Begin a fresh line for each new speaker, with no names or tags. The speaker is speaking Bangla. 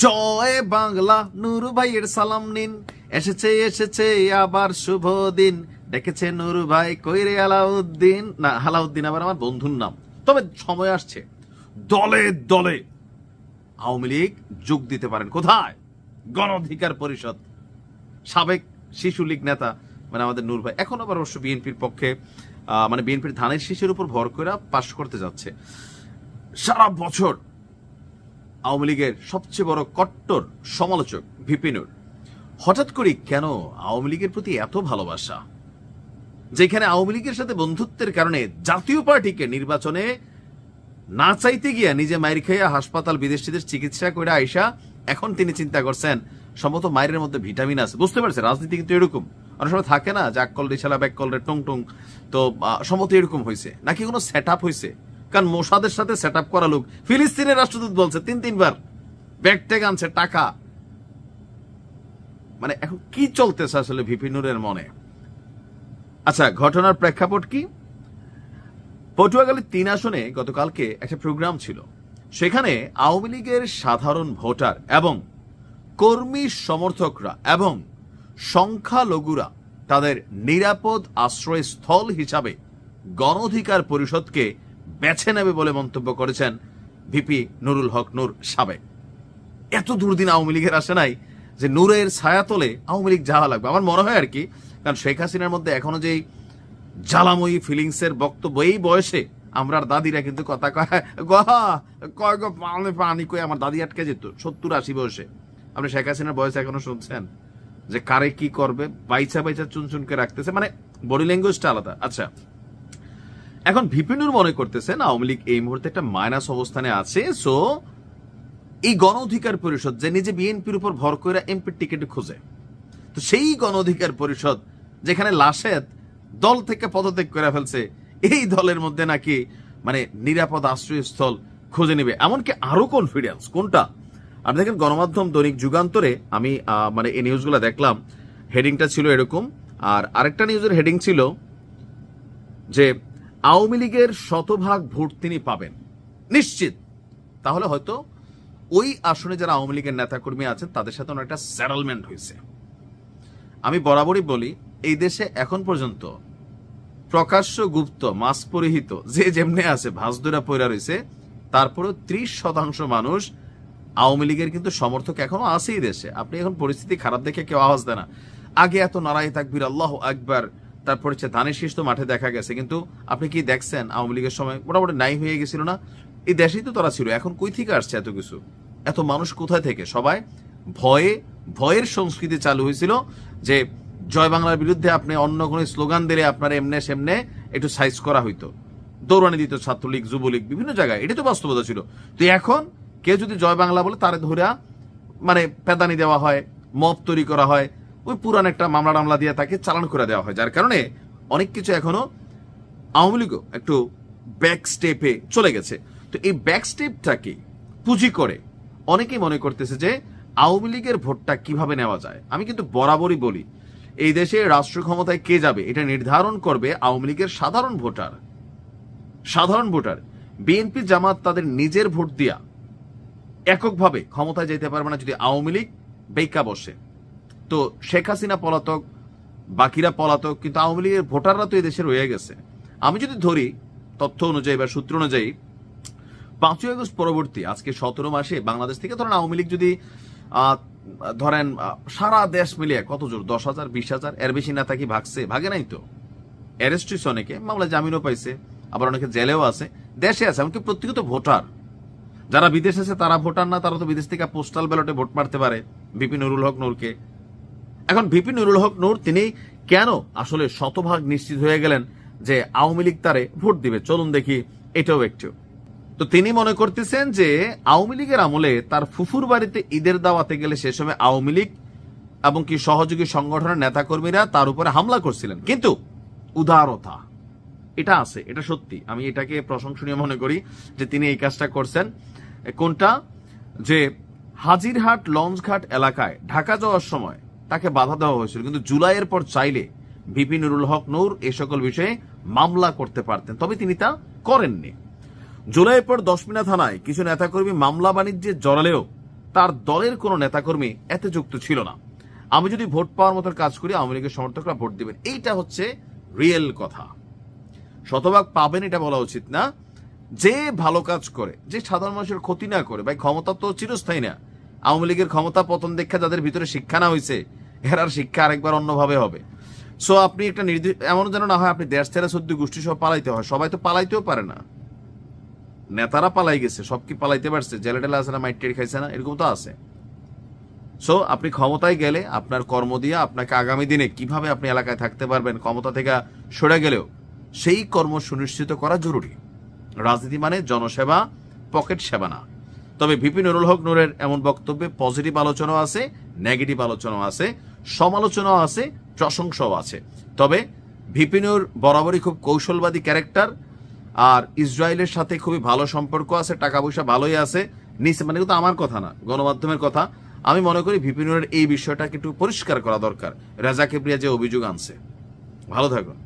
জয় বাংলা, নূর ভাইয়ের সালাম নিন, এসেছে এসেছে আবার শুভ দিন, ডেকেছে নূর ভাই কইরে আলাউদ্দিন। না, আলাউদ্দিন আবার আমার বন্ধুর নাম। তবে সময় আসছে দলে দলে আওয়ামী লীগ যোগ দিতে পারেন। কোথায়? গণ অধিকার পরিষদ। সাবেক শিশু লীগ নেতা মানে আমাদের নূর ভাই এখন আবার অবশ্য বিএনপির পক্ষে, মানে বিএনপির ধানের শীষের উপর ভর করে পাশ করতে যাচ্ছে। সারা বছর আওয়ামী লীগের সবচেয়ে বড় কট্টর সমালোচক ভিপি নূর হঠাৎ করে কেন আওয়ামী লীগের প্রতি এত ভালোবাসা, যেখানে আওয়ামী লীগের সাথে বন্ধুত্বের কারণে জাতীয় পার্টিকে নির্বাচনে না চাইতে গিয়া নিজে মায়ের খাইয়া হাসপাতাল বিদেশিদের চিকিৎসা করে আইসা এখন তিনি চিন্তা করছেন সম্ভবত মায়ের মধ্যে ভিটামিন আছে। বুঝতে পারছে রাজনীতি কিন্তু এরকম অনেক সময় থাকে না, যে আকল রিসালা ব্যাকল রে টং টং, তো সম্ভবত এরকম হয়েছে নাকি কোনো সেট আপ হয়েছে। কারণ মোসাদের সাথে সেট আপ করা লোক, ফিলিস্তিনের রাষ্ট্রদূত বলছে তিনবার ব্যাগ ট্যাগ আনছে টাকা। মানে এখন কি চলতেছে আসলে ভিপি নূরের মনে? আচ্ছা, ঘটনার প্রেক্ষাপট কি? পটুয়াখালীর 3 আসনে গতকালকে একটা প্রোগ্রাম ছিল। সেখানে আওয়ামী লীগের সাধারণ ভোটার এবং কর্মী সমর্থকরা এবং সংখ্যালঘুরা তাদের নিরাপদ আশ্রয়স্থল হিসাবে গণ অধিকার পরিষদকে বেছে নেবে বলে মন্তব্য করেছেন ভিপি নুরুল হক নূর সাবেক। এত দুর্দিন আওয়ামী লীগের আসে নাই যে নূরের ছায়াতলে আওয়ামী লীগ যাওয়া লাগবে। আমার মনে হয় আর কি, কারণ শেখ হাসিনার মধ্যে এখনো যেই জ্বালাময়ী ফিলিংসের বক্তব্য, এই বয়সে আমরা দাদিরা কিন্তু কথা কয় গো পানি কই, আমার দাদি আটকে যেত 70-80 বয়সে। আপনি শেখ হাসিনার বয়সে এখনো শুনছেন যে কারে কি করবে, বাইচা বাইচা চুনচুনকে রাখতেছে, মানে বডি ল্যাঙ্গুয়েজটা আলাদা। আচ্ছা, এখন ভিপি নূর মনে করতেছেন আওয়ামী লীগ এই মুহূর্তে একটা মাইনাস অবস্থানে আছে। সো এই গণ অধিকার পরিষদ যে নিজে বিএনপির উপর ভর করে এমপির টিকিট খোঁজে, তো সেই গণ অধিকার পরিষদ যেখানে লাশেদ দল থেকে পদত্যাগ করে ফেলছে, এই দলের মধ্যে নাকি মানে নিরাপদ আশ্রয়স্থল খুঁজে নেবে, এমনকি আরো কনফিডেন্স। কোনটা? আপনি দেখেন গণমাধ্যম দৈনিক যুগান্তরে আমি মানে এই নিউজগুলো দেখলাম, হেডিংটা ছিল এরকম, আর আরেকটা নিউজের হেডিং ছিল যে আওয়ামী লীগের 100% ভোট তিনি পাবেন নিশ্চিত। তাহলে হয়তো ওই আসনে যারা আওয়ামী লীগের নেতাকর্মী আছেন তাদের সাথে একটা সেটেলমেন্ট হয়েছে। আমি বরাবরই বলি, এই দেশে এখন পর্যন্ত প্রকাশ্য গুপ্ত মাস পরিহিত যে যেমনে আছে ভাসদুরা পয়রা রয়েছে, তারপরে 30% মানুষ আওয়ামী লীগের কিন্তু সমর্থক এখনো আছেই দেশে। আপনি এখন পরিস্থিতি খারাপ দেখে কেউ আওয়াজ দেয় না। আগে এত নারায়ে তাকবীর আল্লাহু আকবার, তারপর হচ্ছে ধানের শীষ তো মাঠে দেখা গেছে, কিন্তু আপনি কি দেখছেন আওয়ামী লীগের সময় মোটামুটি নাই হয়ে গেছিল না? এই দেশেই তো তারা ছিল। এখন কই থেকে আসছে এত কিছু, এত মানুষ কোথায় থেকে? সবাই ভয়ের সংস্কৃতি চালু হয়েছিল যে জয় বাংলার বিরুদ্ধে আপনি অন্য কোনো স্লোগান দিলে আপনার এমনে সেমনে একটু সাইজ করা হইতো, দৌড়ানি দিত ছাত্রলীগ যুবলীগ বিভিন্ন জায়গায়, এটা তো বাস্তবতা ছিল। তো এখন কেউ যদি জয় বাংলা বলে তারে ধরে মানে পেদানি দেওয়া হয়, মব তৈরি করা হয়, ওই পুরান একটা মামলা টামলা দিয়ে তাকে চালান করে দেওয়া হয়, যার কারণে অনেক কিছু এখনো আওয়ামী লীগও একটু ব্যাক স্টেপে চলে গেছে। তো এই ব্যাক স্টেপটাকে পুঁজি করে অনেকেই মনে করতেছে যে আওয়ামী লীগের ভোটটা কিভাবে নেওয়া যায়। আমি কিন্তু বরাবরই বলি, এই দেশে রাষ্ট্র ক্ষমতায় কে যাবে এটা নির্ধারণ করবে আওয়ামী লীগের সাধারণ ভোটার। বিএনপি জামাত তাদের নিজের ভোট দিয়া এককভাবে ক্ষমতায় যেতে পারবে না যদি আওয়ামী লীগ বেইকা বসে। তো শেখ হাসিনা পলাতক, বাকিরা পলাতক, কিন্তু আওয়ামী লীগের ভোটাররা তো এই দেশে রয়ে গেছে। আমি যদি ধরি তথ্য অনুযায়ী বা সূত্র অনুযায়ী 5ই আগস্ট পরবর্তী আজকে 17 মাসে বাংলাদেশ থেকে ধরেন আওয়ামী লীগ যদি ধরেন সারা দেশ মিলিয়ে কত জোর 10,000 20,000 এর বেশি নেতা কি ভাগছে? ভাগে নাই তো। অ্যারেস্ট হয়েছে অনেকে, মামলা জামিনও পাইছে, আবার অনেকে জেলেও আছে, দেশে আছে। এমনকি প্রত্যেকত ভোটার যারা বিদেশে আছে তারা ভোটার না, তারা তো বিদেশ থেকে পোস্টাল ব্যালটে ভোট মারতে পারে ভিপি নুরুল হক নূরকে। এখন ভিপি নুরুল হক নূর তিনি কেন আসলে 100% নিশ্চিত হয়ে গেলেন যে আওয়ামী লীগ তারে ভোট দিবে? চলুন দেখি এটাও একটু। তো তিনি মনে করতেছেন যে আওয়ামী লীগের আমলে তার ফুফুর বাড়িতে ঈদের দাওয়াতে গেলে সে সময় আওয়ামী লীগ এবং কি সহযোগী সংগঠনের নেতাকর্মীরা তার উপরে হামলা করছিলেন, কিন্তু উদারতা এটা আছে, এটা সত্যি। আমি এটাকে প্রশংসনীয় মনে করি যে তিনি এই কাজটা করছেন। কোনটা? যে হাজিরহাট লঞ্চঘাট এলাকায় ঢাকা যাওয়ার সময় তাকে বাধা দেওয়া হয়েছিল, কিন্তু জুলাইয়ের পর চাইলে ভিপি নুরুল হক নূর এ সকল বিষয়ে মামলা করতে পারতেন, তবে তিনি তা করেননি। জুলাইয়ের পর 10 মিনা থানায় কিছু নেতাকর্মী মামলা বাণিজ্যে জড়ালেও তার দলের কোনো নেতাকর্মী এতে যুক্ত ছিল না। আমি যদি ভোট পাওয়ার মতো কাজ করি আওয়ামী লীগের সমর্থকরা ভোট দিবেন, এইটা হচ্ছে রিয়েল কথা। শতভাগ পাবেন এটা বলা উচিত না। যে ভালো কাজ করে, যে সাধারণ মানুষের ক্ষতি না করে, ভাই ক্ষমতা তো চিরস্থায়ী না। আওয়ামী লীগের ক্ষমতা পতন দেখা যাদের ভিতরে শিক্ষা না হয়েছে, এরার শিক্ষা আরেকবার অন্যভাবে হবে। সো আপনি একটা এমন যেন না হয় আপনি দেশ ছেড়ে 14 গোষ্ঠী সব পালাইতে হয়। সবাই তো পালাইতেও পারে না, নেতারা পালাই গেছে, সব কি পালাইতে পারছে? জেলে টেলে আছে না, মাইটের খাইছে না, এরকম তো আছে। সো আপনি ক্ষমতায় গেলে আপনার কর্ম দিয়ে আপনাকে আগামী দিনে কিভাবে আপনি এলাকায় থাকতে পারবেন, ক্ষমতা থেকে সরে গেলেও সেই কর্ম সুনিশ্চিত করা জরুরি। রাজনীতি মানে জনসেবা, পকেট সেবা না। তবে ভিপি নুরুল হক নূরের এমন বক্তব্যে পজিটিভ আলোচনাও আছে, নেগেটিভ আলোচনাও আছে, সমালোচনাও আছে, প্রশংসাও আছে। তবে ভিপি নূর বরাবরই খুব কৌশলবাদী ক্যারেক্টার, আর ইসরায়েলের সাথে খুবই ভালো সম্পর্ক আছে, টাকা পয়সা ভালোই আছে। নিচে মানে কিন্তু আমার কথা না, গণমাধ্যমের কথা। আমি মনে করি ভিপি নূরের এই বিষয়টাকে একটু পরিষ্কার করা দরকার। রেজা কিবরিয়া যে অভিযোগ আনছে। ভালো থাকুন।